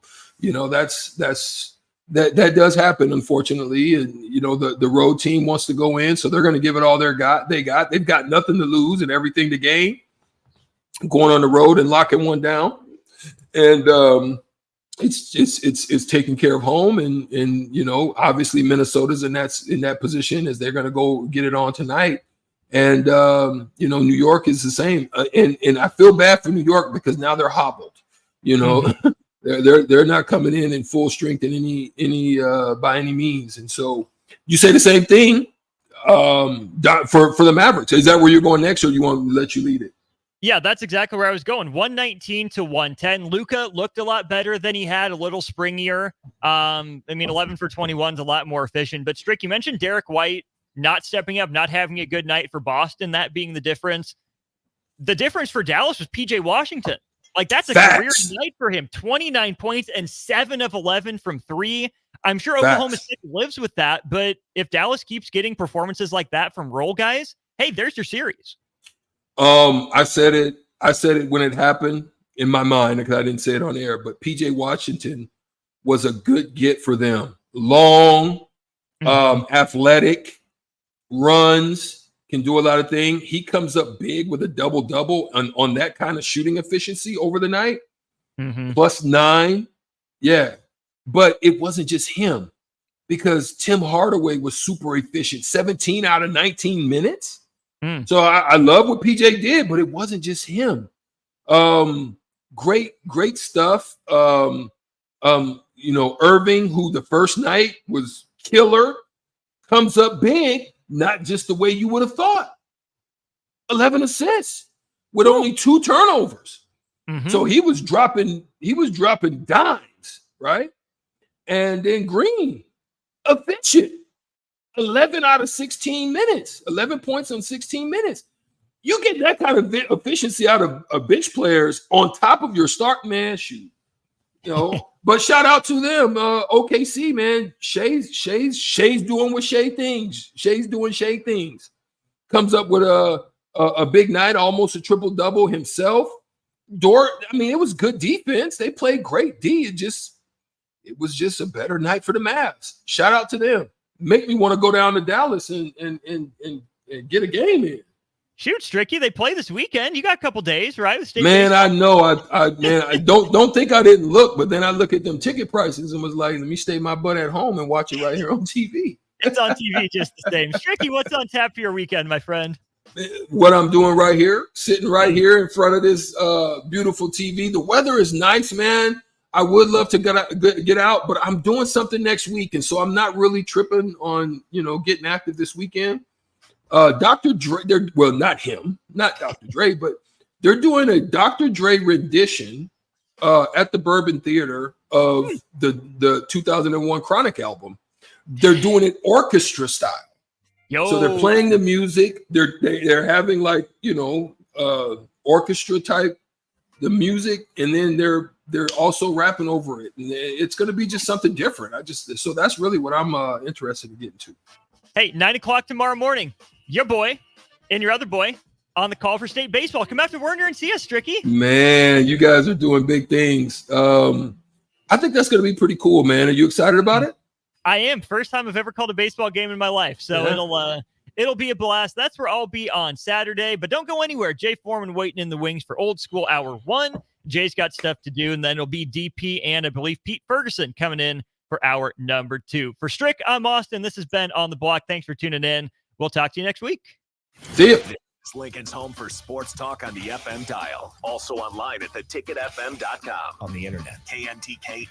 [SPEAKER 11] That does happen, unfortunately. And the road team wants to go in, so they're going to give it all they've got nothing to lose and everything to gain, going on the road and locking one down. And it's taking care of home, and obviously Minnesota's in that position as they're going to go get it on tonight. And New York is the same. And I feel bad for New York because now they're hobbled. Mm-hmm. They're not coming in full strength in any by any means. And so you say the same thing for the Mavericks. Is that where you're going next, or you want to let you lead it?
[SPEAKER 10] Yeah, that's exactly where I was going. 119 to 110. Luka looked a lot better than he had, a little springier. 11 for 21 is a lot more efficient. But Strick, you mentioned Derek White not stepping up, not having a good night for Boston, that being the difference. The difference for Dallas was PJ Washington. Like, that's a career night for him. 29 points and 7 of 11 from 3. I'm sure Oklahoma City lives with that, but if Dallas keeps getting performances like that from role guys, hey, there's your series.
[SPEAKER 11] I said it when it happened in my mind because I didn't say it on air, but PJ Washington was a good get for them. Long, athletic, runs, can do a lot of things. He comes up big with a double-double on that kind of shooting efficiency over the night.
[SPEAKER 10] Mm-hmm.
[SPEAKER 11] Plus 9. Yeah. But it wasn't just him because Tim Hardaway was super efficient. 17 out of 19 minutes. So I love what PJ did, but it wasn't just him. Great stuff. Irving, who the first night was killer, comes up big, not just the way you would have thought. 11 assists with only 2 turnovers.
[SPEAKER 10] Mm-hmm.
[SPEAKER 11] So he was dropping dimes, right? And then Green, efficient. 11 out of 16 minutes, 11 points on 16 minutes. You get that kind of efficiency out of bench players on top of your start, man. Shoot, But shout out to them, OKC, man. Shay's doing what Shay things. Shay's doing Shay things. Comes up with a big night, almost a triple double himself. Dort, it was good defense. They played great D. It was just a better night for the Mavs. Shout out to them. Make me want to go down to Dallas and get a game in.
[SPEAKER 10] Shoot, Stricky, they play this weekend. You got a couple days, right?
[SPEAKER 11] Man, I know. I don't think I didn't look, but then I look at them ticket prices and was like, let me stay my butt at home and watch it right here on TV.
[SPEAKER 10] It's on TV just the same. Stricky, what's on tap for your weekend, my friend?
[SPEAKER 11] What I'm doing right here, sitting right here in front of this beautiful TV. The weather is nice, man. I would love to get out, but I'm doing something next week, and so I'm not really tripping on getting active this weekend. Dr. Dre, not Dr. Dre, but they're doing a Dr. Dre rendition at the Bourbon Theater of the 2001 Chronic album. They're doing it orchestra style. So they're playing the music. They're having orchestra type the music, and then they're also rapping over it. And it's going to be just something different. So that's really what I'm interested in getting to.
[SPEAKER 10] Hey, 9:00 tomorrow morning. Your boy and your other boy on the call for state baseball. Come after Werner and see us, Stricky.
[SPEAKER 11] Man, you guys are doing big things. I think that's going to be pretty cool, man. Are you excited about it?
[SPEAKER 10] I am. First time I've ever called a baseball game in my life. So it'll be a blast. That's where I'll be on Saturday. But don't go anywhere. Jay Foreman waiting in the wings for Old School Hour 1. Jay's got stuff to do. And then it'll be DP and I believe Pete Ferguson coming in for hour number 2. For Strick, I'm Austin. This has been On the Block. Thanks for tuning in. We'll talk to you next week.
[SPEAKER 11] See ya.
[SPEAKER 8] Lincoln's home for sports talk on the FM dial. Also online at theticketfm.com.
[SPEAKER 4] On the internet.
[SPEAKER 8] KNTK